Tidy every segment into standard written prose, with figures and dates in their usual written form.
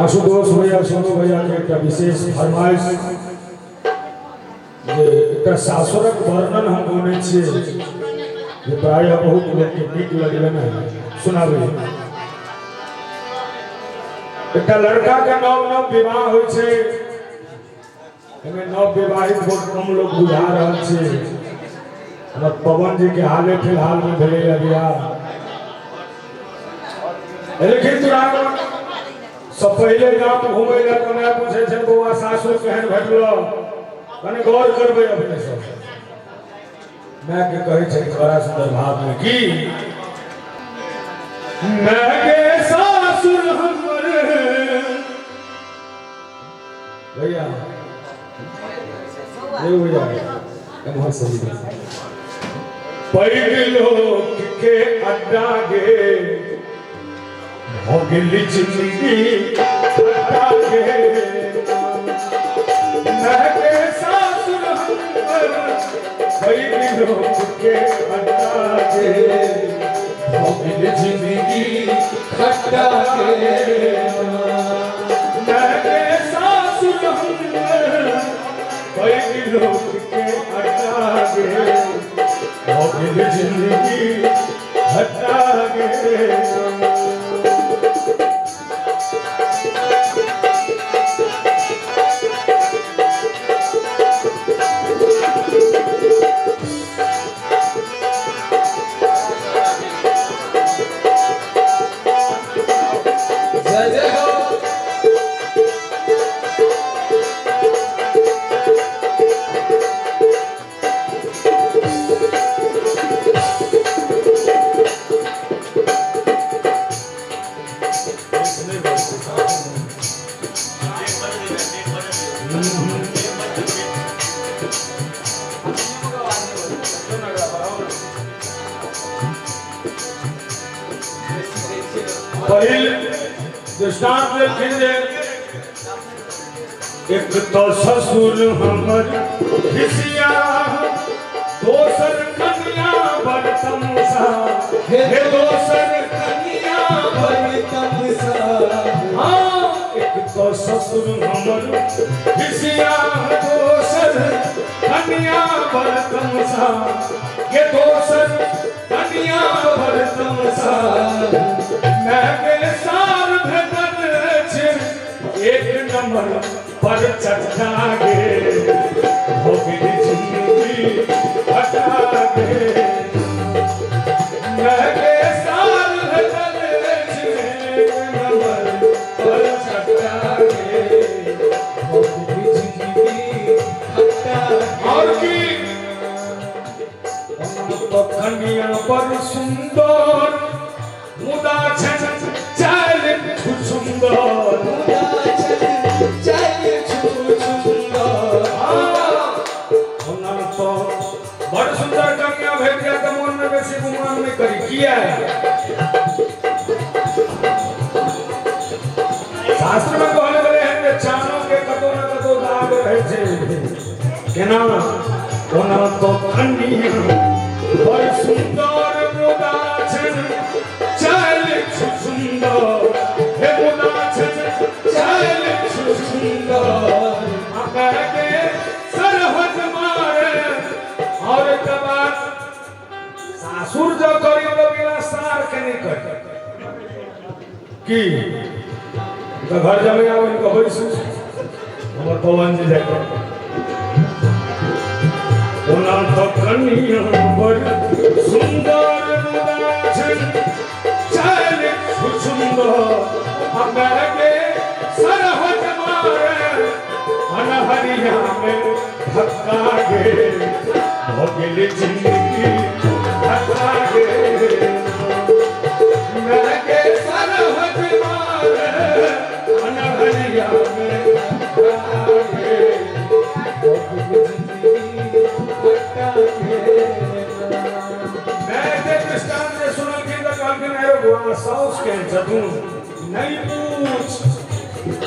आशुतोष भैया सोनू भैया के एक विशेष फरमाइश एक सासुरक वर्णन हम बोले जे प्राय बहुत लोग के नीक लगले ना सुनाबे। एक लड़का के नव विवाह होय छे, एमे नव विवाहित बहुत कम लोग बुझा रहल छे। हमर पवन जी के हाले फिलहाल में भेले बियाह, लेकिन तुरा सब पहले गांव घूमे ला तो मैं पूछे छे बउआ सासुर केहन भेटलो, कने गौर करबे अपने सब। मैं के कहे छे बड़ा सुंदर भाव में कि मैं के सासुर हमर भैया ये हो जाए कहां सही पैग लोग के अड्डा गे हो गिली जिंदगी अड्डा गे मैं के सासुर हमर पैग लोग के अड्डा गे हो गिली जिंदगी अड्डा गे मैं के सासुर हमर पैग लोग के अड्डा गे हो गिली जिंदगी अड्डा गे। पहिल दृष्टांत लेखिए, एक तो ससुर हमर खिसिया, दोसर कन्या बड़ तमसा, हे दोसर कन्या बड़ तमसा। हाँ, एक तो ससुर हमर खिसिया, दोसर कन्या बड़ तमसा, ये दोसर कन्या बड़ तमसा। मैं के सार भेटल छे एक नंबर पर चढ़ा गे हो गिली जिंदगी हटा गे। मैं के सार भेटल छे एक नंबर पर चढ़ा गे हो गिली जिंदगी हटा गे। और की तो कन्या पर सुंदर मुदा छन चल सुंदर, मुदा छन चल सुंदर। होना तो बड़ सुंदर कन्या भेट गया तो मन में बेसी गुमान नहीं करी किया है। शास्त्र में कहले गए हैं कि चानों के कतो न कतो दाग रहे छे केना। होना तो कन्या बड़ सुंदर मुदा छन चल सुंदर, हे मुदा छन चल सुंदर। अकर के सरहद मारे और कबात सासुर जो करी तो बिना सार के नहीं कर की तो घर जमे आओ इनको बैसु हमर पवन जी जाके ओना तो कन्या बड़ सुंदर मुदा छन चल सुंदर। अकर के सरहद मारे अनहरिया में धक्का गे हो गिली जिंदगी धक्का गे। मैं के सरहद मारे अनहरिया में धक्का गे हो गिली जिंदगी धक्का गे। मैं के दृष्टांत से सुनल के काफी नहीं हुआ साउस के जदू नहीं पूछ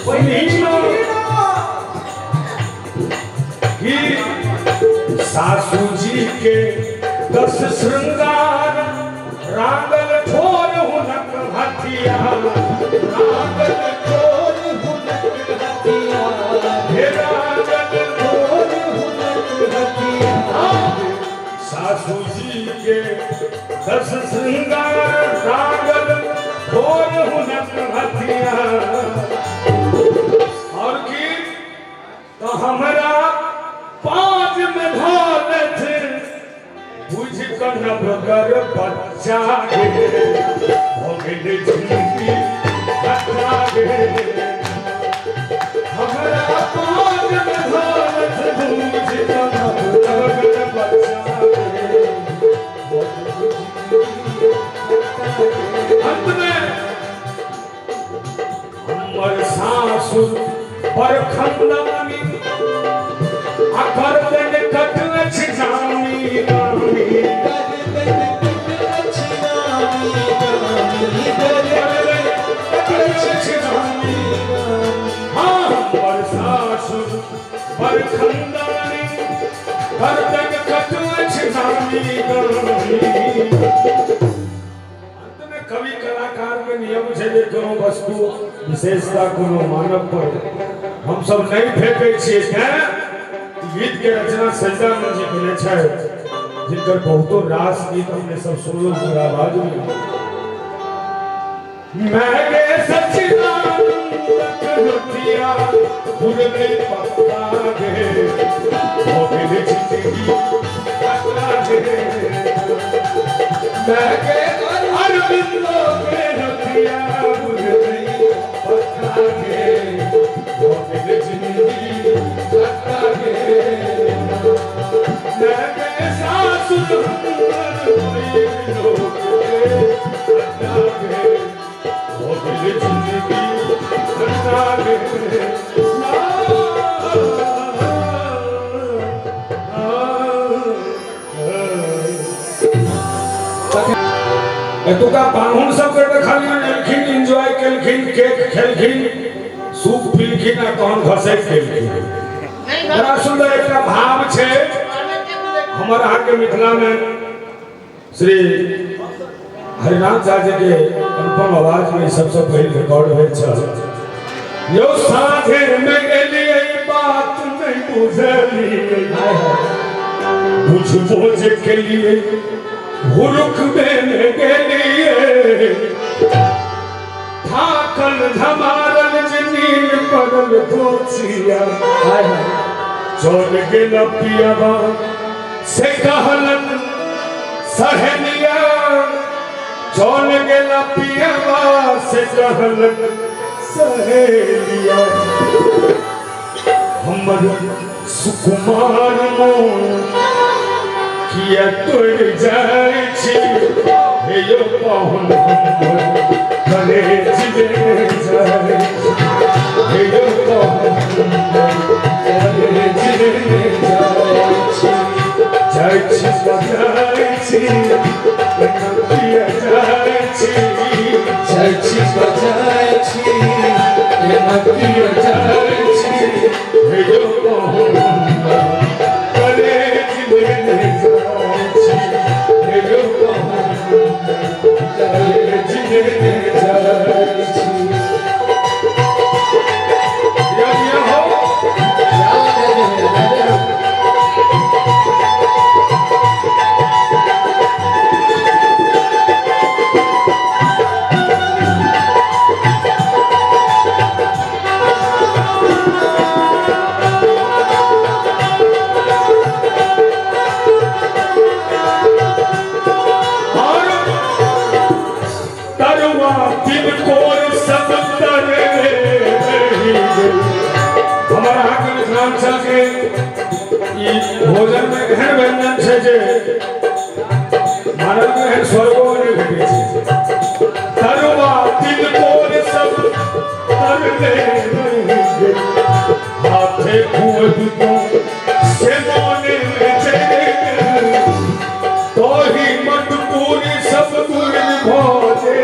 पहिनो कि सासू जी के 10 श्रृंगार रागल ठोर हुनक हथिया, रागल ठोर दस श्रृंगार कागल भोर हुनक हथिया और की तो हमरा पाँच में धौलत बुझ कर नभगर बच्चा गे हो गई जिंदगी बच्चा गे हमरा पाँच में धौलत बुझ कर नभगर बच्चा गे अंत में हमर सासुर पर खंडनी अकर दिन कटल छिनामी नामी हाँ हमर सासुर पर खंडनी अकर दिन कटल छिनामी कवि कलाकार के नियम से जे कोनो वस्तु विशेषता कोनो मानव पर हम सब नहीं फेंकै छियै क्या गीत के रचना सजदानंद जी केने छै जिनकर बहुतो रास गीत हमने सब सुनलो पूर आवाज में मैं गे सचिदानंद कन्हैया भूल गई पक्का गे हो गई जिंदगी पक्का गे मैं गे अरविंदो के नथिया भूल गई पक्का गे हो गई जिंदगी पक्का गे मैं गे सासुर कोई लोग पक्का गे हो गई जिंदगी पक्का गे एतुका पाहुन सब के खाली एलखिन एंजॉय केलखिन केक खेलखिन सूप पीलखिन आ तहन घसैत केलखिन बड़ा सुंदर एक भाव छै हमर अहाँ के मिथिला में श्री हरिनाथ झा जी के अनुपम आवाज में सबसे पहले रिकॉर्ड होय छल यो साथे में गेलिए बात नहीं बुझलिए बुझ बोझ के लिए हुरुक देने के लिए थाकल धमारल जमीन पड़ल दोचिया चोर के लपियावा से कहलन सहनिया चोर के लपियावा से कहलन सहेलिया हमर सुकुमार मोर किया तोड़ जाए छी हे यो पाहुन हमर कलेज दे जाए हे यो पाहुन कलेज दे जाए छी बजाए छी किया जाए छी बजाए छी किया जाए छी हे यो पाहुन कलेज दे भोजन में एहन व्यंजन छै जे मानव में एहन स्वर्गो नहीं भेटै छै तरुआ तिलकोर सब तरले हाथे खुद को से मोने में चले तो ही मटपूरी सब दूर भोजे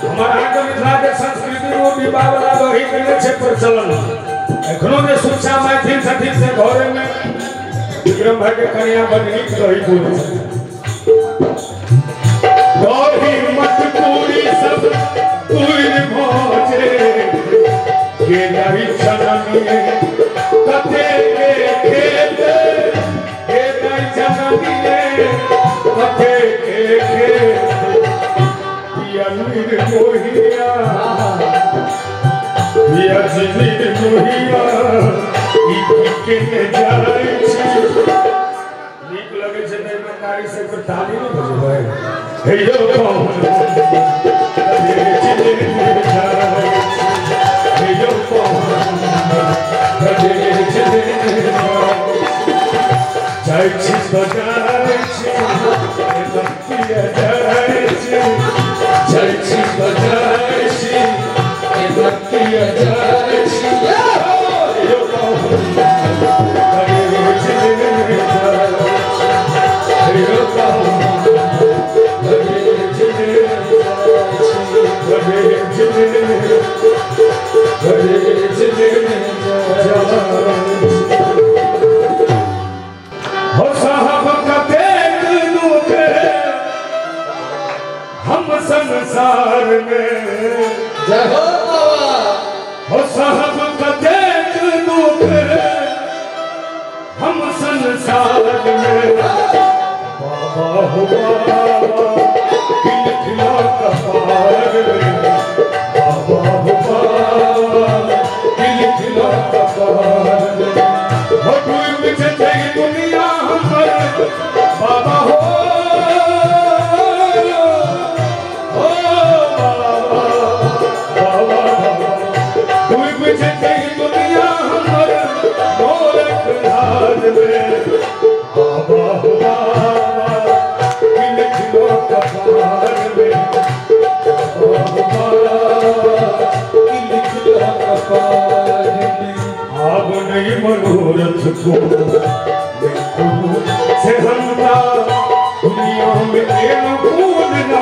हमारा मिथिला के संस्कृति में विवाह वाला दही के छै प्रचलन एखनो ने शिक्षा मैथिल सठी से घरे में विक्रम भाई के कन्या बनी दही पूरी दही मटपूरी सब दूर भोजे के दही छननिए कते के खेत के दही छननिए निर्मोहिया निर्मोहिया नीक लगे छै त ईमानदारी से एक ताली न बजेबै हे यौ कौन हे यौ कौन जाइ छी बजाइ छी लखिया जाइ छी जाइ छी बजाइ छी लखिया जाइ छी यो कौन संसार में जय हो बाबा हो साहब कतेक दुख हम संसार में बाबा हो बाबा खिल खिला कपार बाबा हो बाबा खिल खिला कपार हो डूब जते दुनिया हमर बाबा हो मनोरथ को से हमला दुनिया में भूल ना